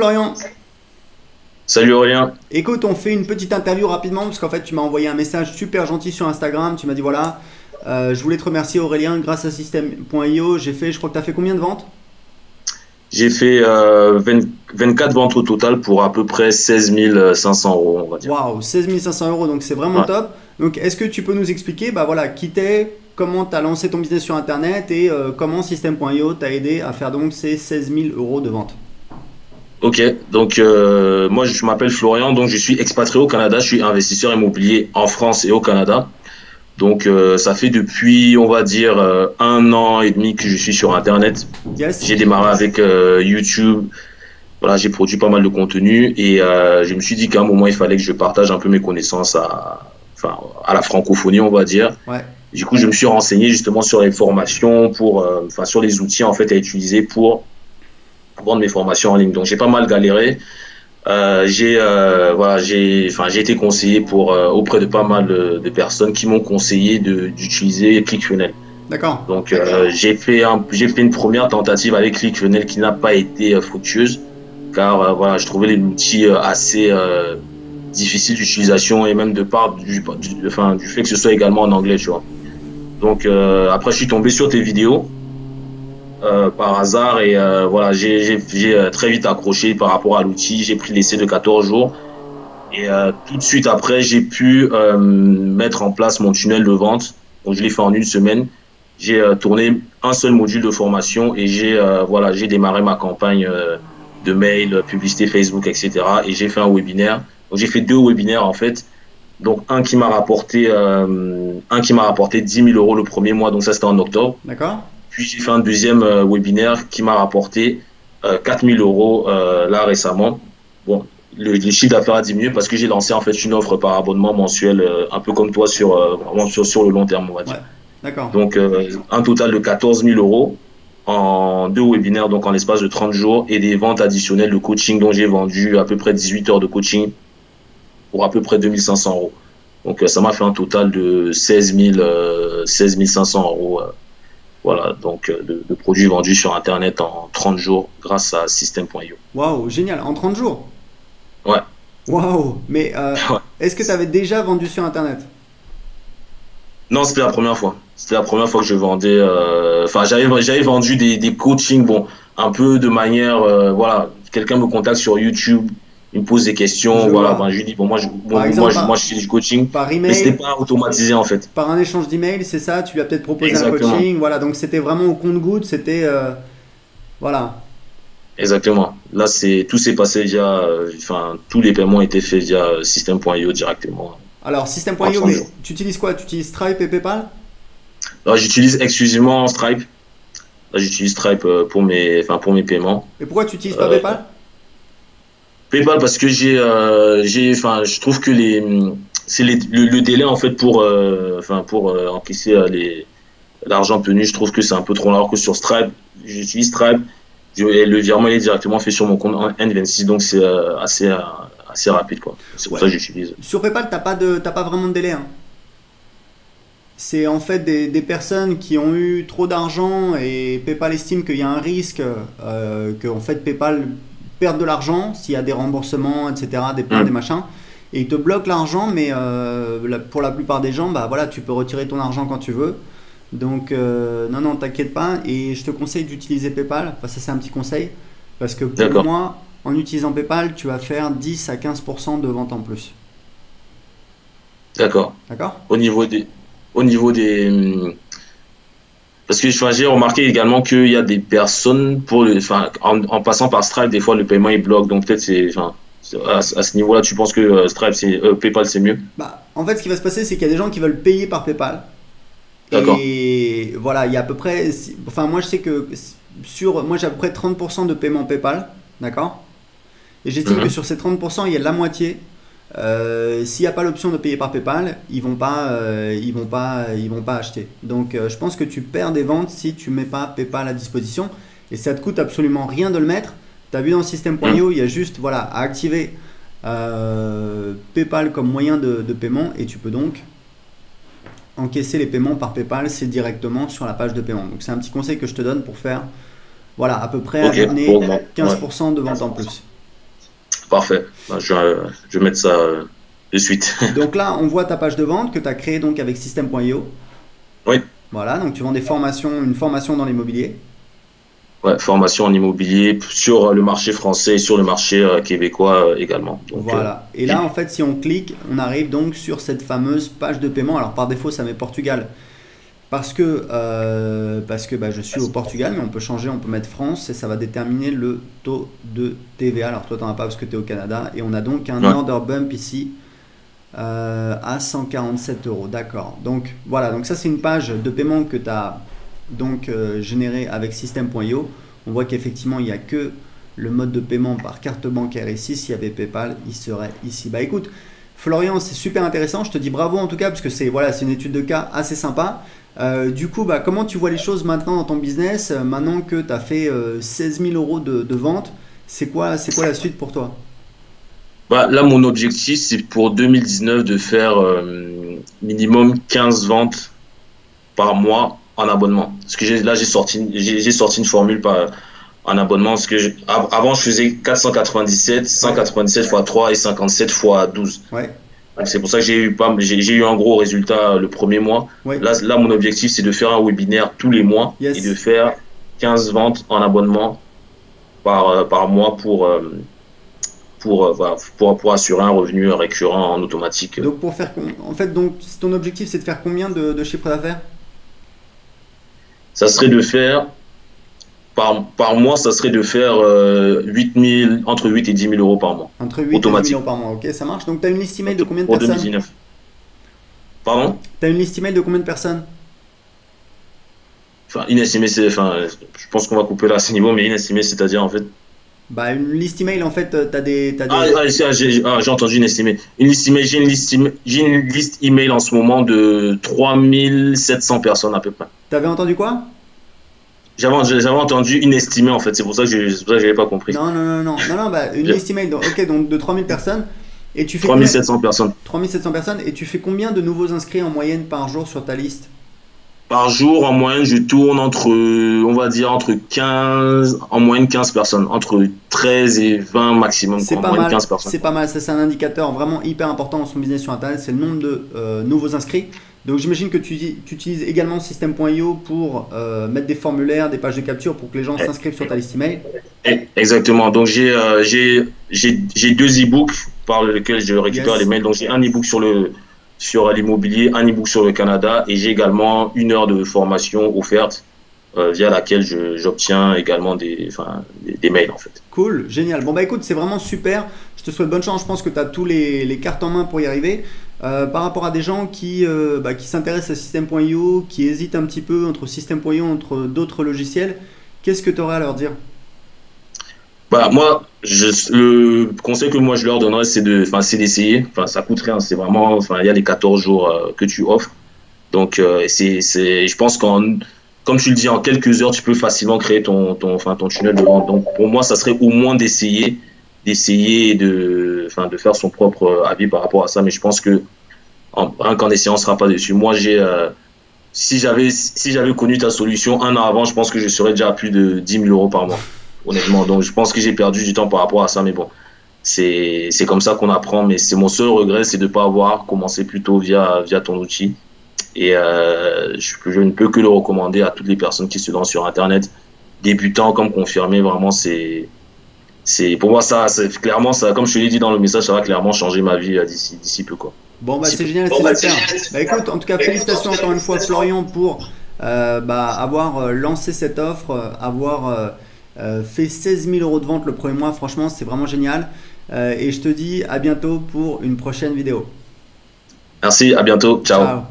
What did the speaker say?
Florian. Salut Aurélien. Écoute, on fait une petite interview rapidement parce qu'en fait tu m'as envoyé un message super gentil sur Instagram. Tu m'as dit voilà, je voulais te remercier Aurélien, grâce à System.io, je crois que tu as fait combien de ventes? J'ai fait 24 ventes au total pour à peu près 16 500 euros, on va dire. Waouh, 16 500 euros, donc c'est vraiment Ouais. top. Donc est-ce que tu peux nous expliquer, bah voilà, qui t'es, comment tu as lancé ton business sur Internet et comment System.io t'a aidé à faire donc ces 16 000 euros de vente? Ok, donc moi je m'appelle Florian, donc je suis expatrié au Canada, je suis investisseur immobilier en France et au Canada. Donc ça fait depuis, on va dire, 1 an et demi que je suis sur Internet. Yes. J'ai démarré avec YouTube. Voilà, j'ai produit pas mal de contenu et je me suis dit qu'à un moment il fallait que je partage un peu mes connaissances enfin, à la francophonie, on va dire. Ouais. Du coup, je me suis renseigné justement sur les formations enfin, sur les outils en fait à utiliser pour vendre mes formations en ligne. Donc, j'ai pas mal galéré. Voilà, enfin, j'ai été conseillé auprès de pas mal de personnes qui m'ont conseillé d'utiliser ClickFunnels. D'accord. Donc, j'ai fait une première tentative avec ClickFunnels qui n'a pas été fructueuse, car voilà, je trouvais l'outil assez difficile d'utilisation et même de part enfin, du fait que ce soit également en anglais, tu vois. Donc après, je suis tombé sur tes vidéos par hasard et voilà, j'ai très vite accroché par rapport à l'outil. J'ai pris l'essai de 14 jours et tout de suite après, j'ai pu mettre en place mon tunnel de vente. Donc je l'ai fait en une semaine. J'ai tourné un seul module de formation et voilà, j'ai démarré ma campagne de mail, publicité Facebook, etc. Et j'ai fait un webinaire. Donc j'ai fait deux webinaires en fait. Donc un qui m'a rapporté 10 000 euros le premier mois, donc ça c'était en octobre. D'accord. Puis j'ai fait un deuxième webinaire qui m'a rapporté 4 000 euros là récemment. Bon, le chiffre d'affaires a diminué parce que j'ai lancé en fait une offre par abonnement mensuel, un peu comme toi vraiment sur le long terme, on va dire. Ouais. D'accord. Donc un total de 14 000 euros en deux webinaires, donc en l'espace de 30 jours, et des ventes additionnelles de coaching dont j'ai vendu à peu près 18 heures de coaching pour à peu près 2 500 euros. Donc ça m'a fait un total de 16 500 euros. Voilà, donc de produits vendus sur Internet en 30 jours grâce à System.io. Waouh, génial. En 30 jours. Ouais. Waouh. Mais Ouais. est-ce que tu avais déjà vendu sur Internet? Non, c'était la première fois. C'était la première fois que je vendais. Enfin, j'avais vendu des coachings, bon, un peu de manière, voilà, quelqu'un me contacte sur YouTube, il me pose des questions, Je voilà, ben vois. je lui dis bon, Par exemple, moi je fais du coaching, par mais c'était email, pas automatisé en fait. par un échange d'email, c'est ça? Tu lui as peut-être proposé un Exactement, coaching. Voilà, donc c'était vraiment au compte-goutte. C'était. Voilà. exactement. Là, tout s'est passé via, enfin, tous les paiements étaient faits via System.io directement Alors, en System.io, 30 mais jours. tu utilises quoi? Tu utilises Stripe et PayPal? Alors, j'utilise exclusivement Stripe. Là, j'utilise Stripe enfin, pour mes paiements. Et pourquoi tu n'utilises pas Euh, PayPal? PayPal parce que enfin, je trouve que le délai en fait enfin, pour encaisser l'argent tenu, je trouve que c'est un peu trop long. Alors que sur Stripe, j'utilise Stripe, et le virement il est directement fait sur mon compte en N26, donc c'est assez rapide quoi. C'est pour Ouais. ça que j'utilise. Sur PayPal, t'as pas vraiment de délai, hein. C'est en fait des personnes qui ont eu trop d'argent et PayPal estime qu'il y a un risque que en fait PayPal perde de l'argent s'il y a des remboursements, etc., des plaintes, des Hmm. machins. Et ils te bloquent l'argent, mais pour la plupart des gens, bah voilà, tu peux retirer ton argent quand tu veux. Donc non, non, t'inquiète pas. Et je te conseille d'utiliser PayPal. Enfin, ça c'est un petit conseil. Parce que pour D'accord, moi, en utilisant PayPal, tu vas faire 10 à 15% de vente en plus. d'accord. D'accord? Au niveau au niveau des, parce que enfin, j'ai remarqué également qu'il y a des personnes enfin, en passant par Stripe, des fois le paiement est bloque. Donc peut-être enfin, à ce niveau-là, tu penses que PayPal c'est mieux? Bah, en fait, ce qui va se passer, c'est qu'il y a des gens qui veulent payer par PayPal. D'accord. Et voilà, il y a à peu près. Enfin, moi, je sais que moi, j'ai à peu près 30% de paiement PayPal. D'accord? Et j'estime que Mhm. sur ces 30%, il y a de la moitié. S'il n'y a pas l'option de payer par PayPal, ils vont pas acheter. Donc, je pense que tu perds des ventes si tu mets pas PayPal à disposition. Et ça te coûte absolument rien de le mettre. Tu as vu dans le Mhm. système.io, il y a juste voilà, à activer PayPal comme moyen de paiement et tu peux donc encaisser les paiements par PayPal, c'est directement sur la page de paiement. Donc c'est un petit conseil que je te donne pour faire voilà, à peu près Ok, pour amener moi. Ouais. 15% de vente en plus. Parfait. Ben, je vais mettre ça de suite. Donc là, on voit ta page de vente que tu as créée donc avec System.io. Oui. Voilà, donc tu vends des formations, une formation dans l'immobilier. Ouais, formation en immobilier sur le marché français et sur le marché québécois également. Donc, Voilà. Et là, en fait, si on clique, on arrive donc sur cette fameuse page de paiement. Alors par défaut, ça met Portugal. Parce que bah, je suis au Portugal, mais on peut changer, on peut mettre France et ça va déterminer le taux de TVA. Alors toi, tu n'en as pas parce que tu es au Canada. Et on a donc un ouais. order bump ici à 147 euros. D'accord. Donc voilà, donc ça c'est une page de paiement que tu as donc générée avec System.io. On voit qu'effectivement, il n'y a que le mode de paiement par carte bancaire ici. S'il y avait PayPal, il serait ici. Bah écoute, Florian, c'est super intéressant. Je te dis bravo en tout cas parce que c'est voilà, c'est une étude de cas assez sympa. Du coup, bah, comment tu vois les choses maintenant dans ton business, maintenant que tu as fait 16 000 euros de vente, c'est quoi la suite pour toi? Bah, là, mon objectif, c'est pour 2019 de faire minimum 15 ventes par mois en abonnement. Parce que là, j'ai sorti une formule en abonnement. Parce que avant, je faisais 497, Ouais, 197 fois 3 et 57 fois 12. ouais, Donc, c'est pour ça que j'ai eu un gros résultat le premier mois. ouais. Là, mon objectif, c'est de faire un webinaire tous les mois et de Yes. faire 15 ventes en abonnement par mois voilà, pour assurer un revenu récurrent en automatique. Donc pour faire en fait donc ton objectif c'est de faire combien de chiffre d'affaires? Ça serait de faire, par mois, ça serait de faire 8 000, entre 8 et 10 000 euros par mois, Entre 8 et 10 000 automatique, euros par mois, ok, ça marche. Donc tu as une liste email de combien de pour personnes? 2019. Pardon? Tu as une liste email de combien de personnes? Enfin, inestimé, je pense qu'on va couper là à ce niveau, mais inestimé, c'est-à-dire en fait. Bah une liste email en fait, t'as Ah, des... j'ai entendu inestimé. Une liste email, j'ai une liste email en ce moment de 3700 personnes à peu près. T'avais entendu quoi? J'avais entendu inestimé en fait, c'est pour ça que j'avais pas compris. Non, non, non, non, non, non, bah une liste email, ok, donc de 3000 personnes. Et tu fais combien? 3700 personnes. 3700 personnes. Et tu fais combien de nouveaux inscrits en moyenne par jour sur ta liste? Par jour, en moyenne, je tourne on va dire, entre 15, en moyenne 15 personnes, entre 13 et 20 maximum, C'est quoi, en pas moyenne mal, 15 personnes. c'est pas mal. Ça, c'est un indicateur vraiment hyper important dans son business sur Internet. C'est le nombre de nouveaux inscrits. Donc, j'imagine que tu utilises également System.io pour mettre des formulaires, des pages de capture pour que les gens Eh, s'inscrivent sur ta liste email. Exactement. Donc, j'ai deux e-books par lesquels je récupère les Yes. mails. Donc, j'ai un e-book sur l'immobilier, un e-book sur le Canada et j'ai également 1 heure de formation offerte via laquelle j'obtiens également des mails en fait. Cool, génial. Bon, bah écoute, c'est vraiment super. Je te souhaite bonne chance. Je pense que tu as tous les cartes en main pour y arriver. Par rapport à des gens qui s'intéressent à System.io, qui hésitent un petit peu entre System.io, entre d'autres logiciels, qu'est-ce que tu aurais à leur dire? Bah, moi, le conseil que moi je leur donnerais, c'est d'essayer. Enfin, ça coûte rien. C'est vraiment, enfin, il y a les 14 jours que tu offres. Donc, je pense comme tu le dis, en quelques heures, tu peux facilement créer ton tunnel de vente. Donc, pour moi, ça serait au moins d'essayer et de faire son propre avis par rapport à ça. Mais je pense que rien qu'en essayant, on ne sera pas dessus. Moi, si j'avais connu ta solution 1 an avant, je pense que je serais déjà à plus de 10 000 euros par mois, honnêtement. Donc, je pense que j'ai perdu du temps par rapport à ça. Mais bon, c'est comme ça qu'on apprend. Mais c'est mon seul regret, c'est de ne pas avoir commencé plus tôt via ton outil. Et je ne peux que le recommander à toutes les personnes qui se lancent sur Internet, débutants comme confirmés. Vraiment, pour moi, clairement, ça, comme je te l'ai dit dans le message, ça va clairement changer ma vie d'ici peu, quoi. Bon, bah D'ici c'est peu. génial, c'est super. Bah écoute, en tout cas, félicitations encore une fois, Florian, pour avoir lancé cette offre, avoir fait 16 000 euros de vente le premier mois. Franchement, c'est vraiment génial. Et je te dis à bientôt pour une prochaine vidéo. Merci, à bientôt. Ciao. Ciao.